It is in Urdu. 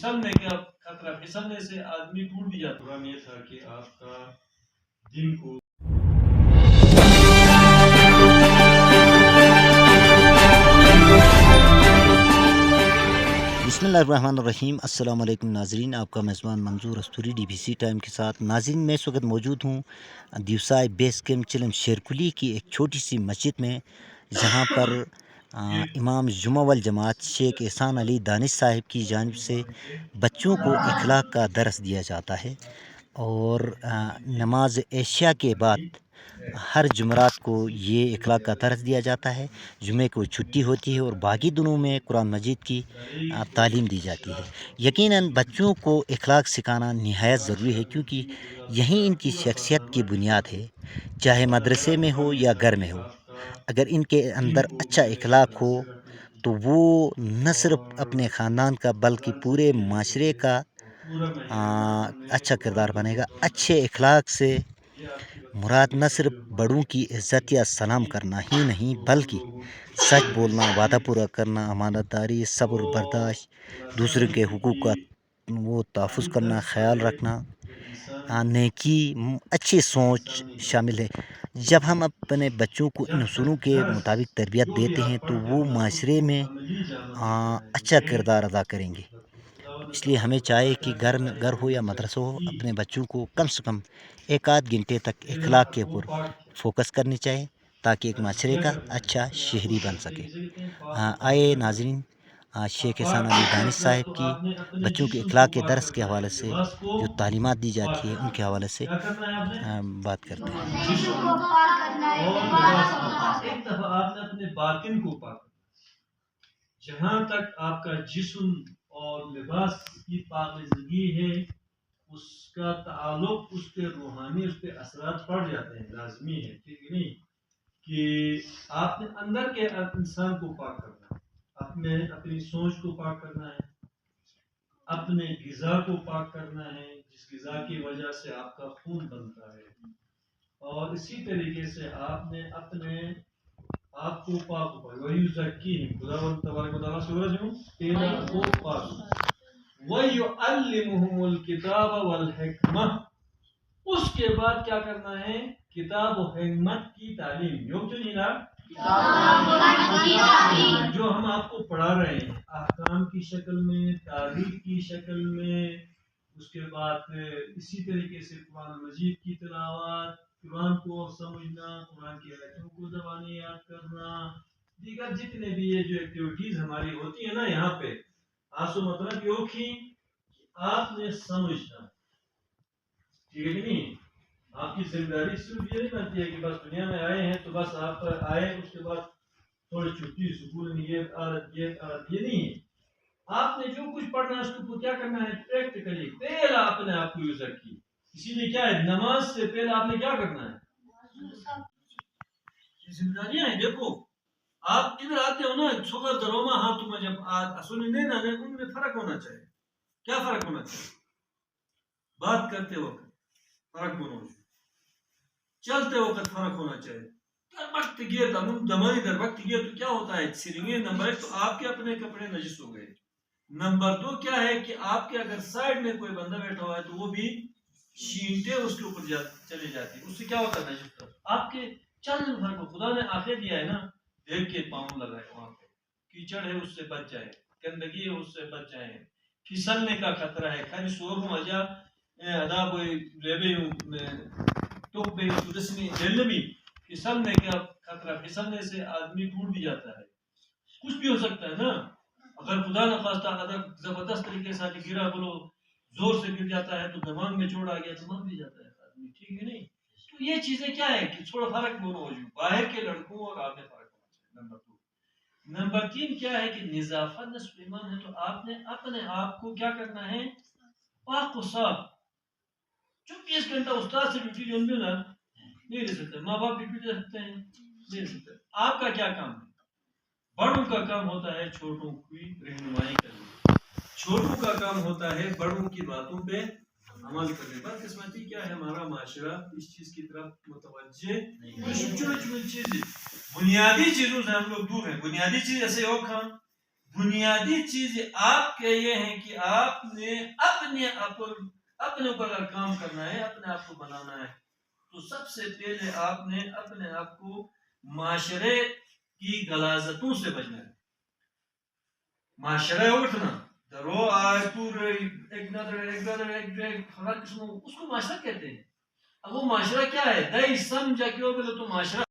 پھسلنے کا خطرہ، پھسلنے سے آدمی ٹوٹ بھی جاتا. پروگرام یہ تھا کہ آپ کا دن کو بسم اللہ الرحمن الرحیم. السلام علیکم ناظرین، آپ کا میزبان منظور استوری ڈی بی سی ٹائم کے ساتھ. ناظرین، میں اس وقت موجود ہوں دیوسائی بیس کیمپ چلم شیرکلی کی ایک چھوٹی سی مسجد میں، جہاں پر امام جمعہ والجماعت شیخ احسان علی دانش صاحب کی جانب سے بچوں کو اخلاق کا درس دیا جاتا ہے. اور نماز عشاء کے بعد ہر جمعرات کو یہ اخلاق کا درس دیا جاتا ہے. جمعے کو چھٹی ہوتی ہے اور باقی دنوں میں قرآن مجید کی تعلیم دی جاتی ہے. یقیناً بچوں کو اخلاق سکھانا نہایت ضروری ہے، کیونکہ یہیں ان کی شخصیت کی بنیاد ہے. چاہے مدرسے میں ہو یا گھر میں ہو، اگر ان کے اندر اچھا اخلاق ہو تو وہ نہ صرف اپنے خاندان کا بلکہ پورے معاشرے کا اچھا کردار بنے گا. اچھے اخلاق سے مراد نہ صرف بڑوں کی عزت یا سلام کرنا ہی نہیں، بلکہ سچ بولنا، وعدہ پورا کرنا، امانت داری، صبر برداشت، دوسرے کے حقوق کا وہ تحفظ کرنا، خیال رکھنا، نیکی، اچھی سوچ شامل ہے. جب ہم اپنے بچوں کو ان اصولوں کے مطابق تربیت دیتے ہیں تو وہ معاشرے میں اچھا کردار ادا کریں گے. اس لیے ہمیں چاہیے کہ گھر ہو یا مدرسہ ہو، اپنے بچوں کو کم سے کم 1 آدھ گھنٹے تک اخلاق کے اوپر فوکس کرنی چاہیے، تاکہ ایک معاشرے کا اچھا شہری بن سکے. آئے ناظرین، شیخ احسان علی دانش صاحب کی بچوں کے اخلاق کے درس کے حوالے سے جو تعلیمات دی جاتی ہے، ان کے حوالے سے بات کرتے ہیں. ایک دفعہ آپ نے اپنے باطن کو پاک، جہاں تک آپ کا جسم اور لباس کی پاکیزگی ہے، اس کا تعلق اس کے روحانی، اس پہ اثرات پڑ جاتے ہیں. لازمی ہے، ٹھیک ہے نہیں، کہ آپ نے اندر کے انسان کو پاک کرنا ہے، اپنی سوچ کو پاک کرنا ہے، اپنے غذا کو پاک کرنا ہے، جس غذا کی وجہ سے آپ کا خون بنتا ہے. اور اسی طریقے سے آپ نے اپنے آپ کو پاک وَيُزَكِّيهِمْ، خداوند تبارک و تعالیٰ سورج ہوں تیرا کو پاک وَيُعَلِّمُهُمُ الْكِتَابَ وَالْحِكْمَةَ. اس کے بعد کیا کرنا ہے؟ کتاب و حکمت کی تعلیم. جو ہم آپ کو پڑھا رہے ہیں احکام کی شکل میں، تاریخ کی شکل میں، اس کے بعد اسی طریقے سے قرآن مجید کی تلاوت، قرآن کو سمجھنا، قرآن کی آیتوں کو زبانی یاد کرنا، دیگر جتنے بھی یہ جو ایکٹیویٹیز ہماری ہوتی ہیں نا یہاں پہ، آسو مطلب یہ کہ آپ نے سمجھنا، ٹھیک ہے نہیں؟ آپ کی ذمہ داری صرف یہ نہیں بنتی ہے کہ بس دنیا میں آئے ہیں تو بس آپ آئے، اس کے بعد تھوڑی چھٹی سکول میں یہ عادت یہ نہیں ہے. آپ نے جو کچھ پڑھنا ہے اس کو کیا کرنا ہے؟ پریکٹیکلی پہلا اپنے آپ کو یوز کی. اسی لیے کیا ہے، نماز سے پہلے آپ نے کیا کرنا ہے؟ یہ ذمہ داریاں ہیں. دیکھو آپ ادھر آتے ہو نا، صبح دروما ہاتھوں میں جب اصل نہیں نہ ان میں فرق ہونا چاہیے. کیا فرق ہونا چاہیے؟ بات کرتے وقت فرق ہونا چاہیے، چلتے وقت فرق ہونا چاہیے. وقت گیا دمانی در وقت گیا تو کیا ہوتا ہے؟ سرنگے نمبر 1 تو آپ کے اپنے کپڑے نجس ہو گئے. نمبر 2 کیا ہے کہ آپ کے اگر سائڈ میں کوئی بندہ بیٹھا ہوا ہے تو وہ بھی شینٹے اس کے اوپر چلے جاتی ہے، اس سے کیا ہوتا ہے؟ نجس. آپ کے چند فرق کو خدا نے آخر دیا ہے نا، دیکھ کے پاؤں لگائے، وہاں پہ کیچڑ ہے اس سے بچ جائے، گندگی ہے اس سے بچ جائے، پھسلنے کا خطرہ ہے. خالی سور مجا ادا کوئی لیبے تو بے رسمی جلبی پھسلنے کا خطرہ، پھسلنے سے آدمی ٹوٹ بھی جاتا ہے. کچھ بھی ہو سکتا ہے نا، اگر خدا نخواستہ اگر زبردست طریقے سے گرا بولو زور سے گر جاتا ہے تو دماغ میں چوٹ آ گیا تو مر بھی جاتا ہے آدمی، ٹھیک ہے نہیں؟ تو یہ چیزیں کیا ہے کہ تھوڑا فرق دونوں ہو جائے، باہر کے لڑکوں اور آپ میں فرق ہونا چاہیے. نمبر 2. نمبر 3 کیا ہے کہ نظافت نصف ایمان ہے، تو آپ نے اپنے آپ کو کیا کرنا ہے؟ پاک و صاف. 24 گھنٹہ استاد سے ڈیوٹی جو ملا نہیں رہ سکتے، ماں باپ بھی ڈیوٹی رہ سکتے ہیں نہیں رہ سکتے. آپ کا کیا کام ہے؟ بڑوں کا کام ہوتا ہے چھوٹوں کی رہنمائی کرنا، چھوٹوں کا کام ہوتا ہے بڑوں کی باتوں پہ عمل کرنے. بدقسمتی کیا ہے، ہمارا معاشرہ اس چیز کی طرف متوجہ نہیں. بنیادی چیزوں سے ہم لوگ دور ہیں. بنیادی چیز ایسے ہو کھان بنیادی چیز آپ کے یہ ہے کہ آپ نے اپنے اوپر اگر کام کرنا ہے، اپنے آپ کو بنانا ہے، تو سب سے پہلے آپ نے اپنے آپ کو معاشرے کی غلاظتوں سے بچنا ہے. معاشرہ اٹھنا درو آج پورے ایک ہر قسم اس کو معاشرہ کہتے ہیں. اب وہ معاشرہ کیا ہے؟ دئی سمجھا کہ وہ بولے تو معاشرہ